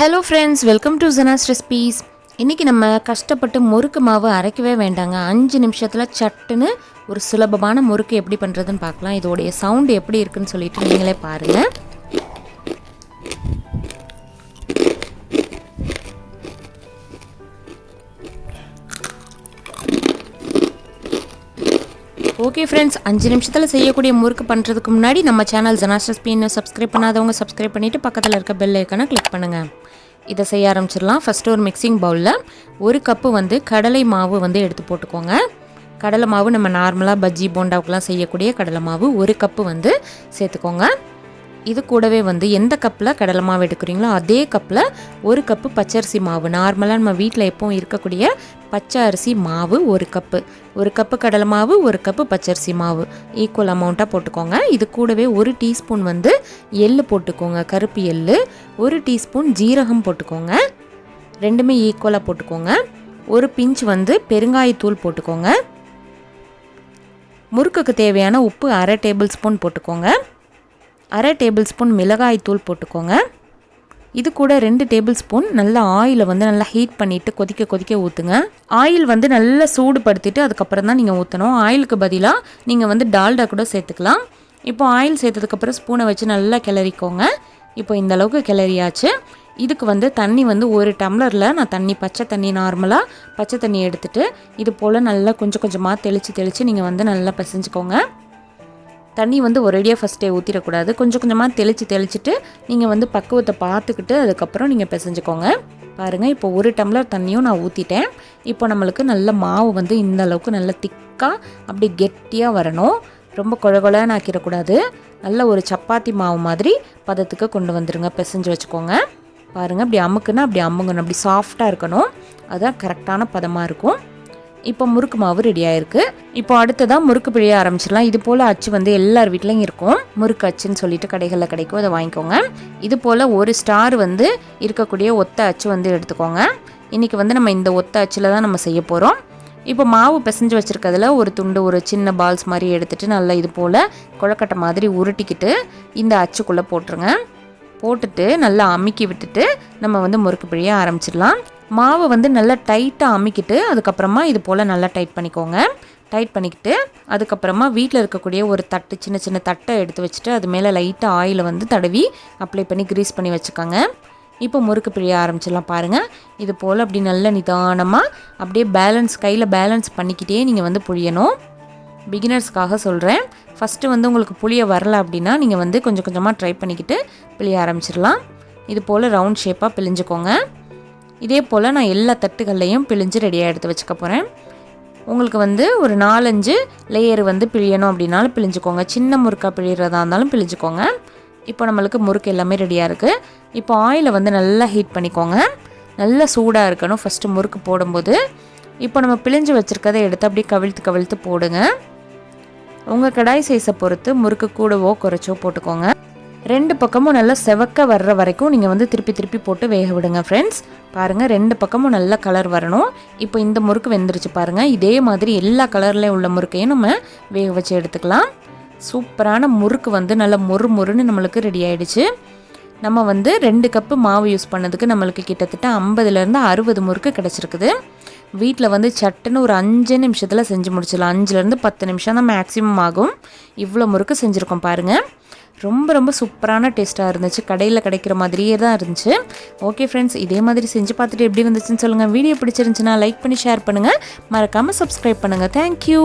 Hello friends, welcome to Zana's recipes. இன்றைக்கி நம்ம கஷ்டப்பட்டு முறுக்கு மாவு அரைக்கவே வேண்டாங்க. 5 நிமிஷத்தில் சட்டுன்னு ஒரு சுலபமான முறுக்கு எப்படி பண்ணுறதுன்னு பார்க்கலாம். இதோடைய சவுண்டு எப்படி இருக்குன்னு சொல்லிட்டு நீங்களே பாருங்கள். ஓகே ஃப்ரெண்ட்ஸ், 5 நிமிஷத்தில் செய்யக்கூடிய முறுக்கு பண்ணுறதுக்கு முன்னாடி நம்ம சேனல் Zana's ரெசிபி இன்னும் சப்ஸ்கிரைப் பண்ணாதவங்க சப்ஸ்கிரைப் பண்ணிவிட்டு பக்கத்தில் இருக்க பெல் ஐக்கானை கிளிக் பண்ணுங்கள். இதை செய்ய ஆரம்பிச்சிடலாம். ஃபஸ்ட்டு ஒரு மிக்சிங் பவுலில் 1 கப்பு கடலை மாவு எடுத்து போட்டுக்கோங்க. கடலை மாவு நம்ம நார்மலாக பஜ்ஜி போண்டாவுக்குலாம் செய்யக்கூடிய கடலை மாவு 1 கப்பு சேர்த்துக்கோங்க. இது கூடவே எந்த கப்பில் கடலை மாவு எடுக்கிறீங்களோ அதே கப்பில் 1 கப்பு பச்சரிசி மாவு, நார்மலாக நம்ம வீட்டில் எப்பவும் இருக்கக்கூடிய பச்சை அரிசி மாவு 1 கப்பு, 1 கப்பு கடலை மாவு 1 கப்பு பச்சரிசி மாவு ஈக்குவல் அமௌண்ட்டாக போட்டுக்கோங்க. இது கூடவே 1 டீஸ்பூன் எள்ளு போட்டுக்கோங்க, கருப்பு எள்ளு, 1 டீஸ்பூன் ஜீரகம் போட்டுக்கோங்க, ரெண்டுமே ஈக்குவலாக போட்டுக்கோங்க. 1 பிஞ்ச் பெருங்காயத்தூள் போட்டுக்கோங்க. முறுக்குக்கு தேவையான உப்பு 1/2 டேபிள் ஸ்பூன் போட்டுக்கோங்க. 1/2 டேபிள் ஸ்பூன் மிளகாய் தூள் போட்டுக்கோங்க. இது கூட 2 டேபிள் ஸ்பூன் நல்லா ஆயிலை நல்லா ஹீட் பண்ணிவிட்டு கொதிக்க ஊற்றுங்க. ஆயில் நல்லா சூடுபடுத்திட்டு அதுக்கப்புறம் தான் நீங்கள் ஊற்றணும். ஆயிலுக்கு பதிலாக நீங்கள் டால்டா கூட சேர்த்துக்கலாம். இப்போ ஆயில் சேர்த்ததுக்கப்புறம் ஸ்பூனை வச்சு நல்லா கிளறிக்கோங்க. இப்போ இந்த அளவுக்கு கிளறியாச்சு. இதுக்கு தண்ணி 1 டம்ளரில் நான் தண்ணி, பச்சை தண்ணி, நார்மலாக பச்சை தண்ணி எடுத்துகிட்டு இது போல் நல்லா கொஞ்சம் கொஞ்சமாக தெளித்து நீங்கள் நல்லா பிசைஞ்சுக்கோங்க. தண்ணி ஒரேடியாக ஃபஸ்ட்டே ஊற்றிடக்கூடாது. கொஞ்சம் கொஞ்சமாக தெளிச்சுட்டு நீங்கள் பக்குவத்தை பார்த்துக்கிட்டு அதுக்கப்புறம் நீங்கள் பிசைஞ்சுக்கோங்க. பாருங்கள், இப்போ 1 டம்ளர் தண்ணியும் நான் ஊற்றிட்டேன். இப்போ நம்மளுக்கு நல்ல மாவு இந்த அளவுக்கு நல்ல திக்காக அப்படி கெட்டியாக வரணும். ரொம்ப குழகுழன்னு ஆக்கிடக்கூடாது. நல்ல ஒரு சப்பாத்தி மாவு மாதிரி பதத்துக்கு கொண்டு வந்துடுங்க. பிசைஞ்சு வச்சுக்கோங்க. பாருங்கள், அப்படி அமுக்குன்னா அப்படி அமுங்கணும், அப்படி சாஃப்டாக இருக்கணும். அதுதான் கரெக்டான பதமாக இருக்கும். இப்போ முறுக்கு மாவு ரெடி ஆயிருக்கு. இப்போ அடுத்ததான் முறுக்கு பிழிய ஆரம்பிச்சிடலாம். இது போல் அச்சு எல்லார் வீட்லையும் இருக்கும். முறுக்கு அச்சுன்னு சொல்லிட்டு கடைகளில் கிடைக்கும், அதை வாங்கிக்கோங்க. இது போல் 1 ஸ்டார் இருக்கக்கூடிய ஒத்த அச்சு எடுத்துக்கோங்க. இன்றைக்கி நம்ம இந்த ஒத்த அச்சில் தான் நம்ம செய்ய போகிறோம். இப்போ மாவு பிசைஞ்சு வச்சுருக்கிறதுல ஒரு துண்டு, ஒரு சின்ன பால்ஸ் மாதிரி எடுத்துகிட்டு நல்லா இது போல் கொழக்கட்டை மாதிரி உருட்டிக்கிட்டு இந்த அச்சுக்குள்ளே போட்டுருங்க. போட்டுட்டு நல்லா அமுக்கி விட்டுட்டு நம்ம முறுக்கு பிழிய ஆரம்பிச்சிடலாம். மாவை நல்லா டைட்டாக அமுக்கிட்டு அதுக்கப்புறமா இது போல் நல்லா டைட் பண்ணிக்கோங்க. டைட் பண்ணிக்கிட்டு அதுக்கப்புறமா வீட்டில் இருக்கக்கூடிய ஒரு தட்டு, சின்ன சின்ன தட்டை எடுத்து வச்சுட்டு அது மேலே லைட்டாக ஆயிலை தடவி அப்ளை பண்ணி க்ரீஸ் பண்ணி வச்சுக்கோங்க. இப்போ முறுக்கு பிழிய ஆரம்பிச்சிடலாம். பாருங்கள், இது போல் அப்படி நல்ல நிதானமாக அப்படியே கையில் பேலன்ஸ் பண்ணிக்கிட்டே நீங்கள் புழியணும். பிகினர்ஸ்க்காக சொல்கிறேன். ஃபஸ்ட்டு உங்களுக்கு புளிய வரல அப்படின்னா நீங்கள் கொஞ்சம் கொஞ்சமாக ட்ரை பண்ணிக்கிட்டு பிழிய ஆரம்பிச்சிடலாம். இது போல் ரவுண்ட் ஷேப்பாக பிழிஞ்சுக்கோங்க. இதே போல் நான் எல்லா தட்டுகள்லையும் பிழிஞ்சு ரெடியாக எடுத்து வச்சுக்க போகிறேன். உங்களுக்கு ஒரு 4-5 லேயர் பிழியணும் அப்படின்னாலும் பிழிஞ்சுக்கோங்க. சின்ன முறுக்காக பிழிகிறதா இருந்தாலும் பிழிஞ்சுக்கோங்க. இப்போ நம்மளுக்கு முறுக்கு எல்லாமே ரெடியாக இருக்குது. இப்போ ஆயிலை நல்லா ஹீட் பண்ணிக்கோங்க. நல்லா சூடாக இருக்கணும் ஃபஸ்ட்டு முறுக்கு போடும்போது. இப்போ நம்ம பிழிஞ்சு வச்சுருக்கதை எடுத்து அப்படியே கவிழ்த்து போடுங்க. உங்கள் கடாய் சைஸை பொறுத்து முறுக்கு கூடவோ குறைச்சோ போட்டுக்கோங்க. 2 பக்கமும் நல்லா செவக்க வர்ற வரைக்கும் நீங்கள் திருப்பி போட்டு வேக விடுங்க ஃப்ரெண்ட்ஸ். பாருங்கள், 2 பக்கமும் நல்ல கலர் வரணும். இப்போ இந்த முறுக்கு வெந்துருச்சு பாருங்கள். இதே மாதிரி எல்லா கலர்லேயும் உள்ள முறுக்கையும் நம்ம வேக வச்சு எடுத்துக்கலாம். சூப்பரான முறுக்கு நல்லா மொறுன்னு நம்மளுக்கு ரெடி ஆகிடுச்சு. நம்ம 2 கப்பு மாவு யூஸ் பண்ணதுக்கு நம்மளுக்கு கிட்டத்தட்ட 50லேருந்து 60 முறுக்கு கிடச்சிருக்குது. வீட்டில் சட்டுன்னு ஒரு 5 நிமிஷத்தில் செஞ்சு முடிச்சிடலாம். 5லேருந்து 10 நிமிஷம் தான் மேக்ஸிமம் ஆகும். இவ்வளோ முறுக்கு செஞ்சுருக்கோம் பாருங்கள். ரொம்ப சூப்பரான டேஸ்ட்டாக இருந்துச்சு. கடையில் கிடைக்கிற மாதிரியே தான் இருந்துச்சு. ஓகே ஃப்ரெண்ட்ஸ், இதே மாதிரி செஞ்சு பார்த்துட்டு எப்படி வந்துச்சுன்னு சொல்லுங்கள். வீடியோ பிடிச்சிருந்துச்சுன்னா லைக் பண்ணி ஷேர் பண்ணுங்கள். மறக்காமல் சப்ஸ்கிரைப் பண்ணுங்கள். தேங்க்யூ.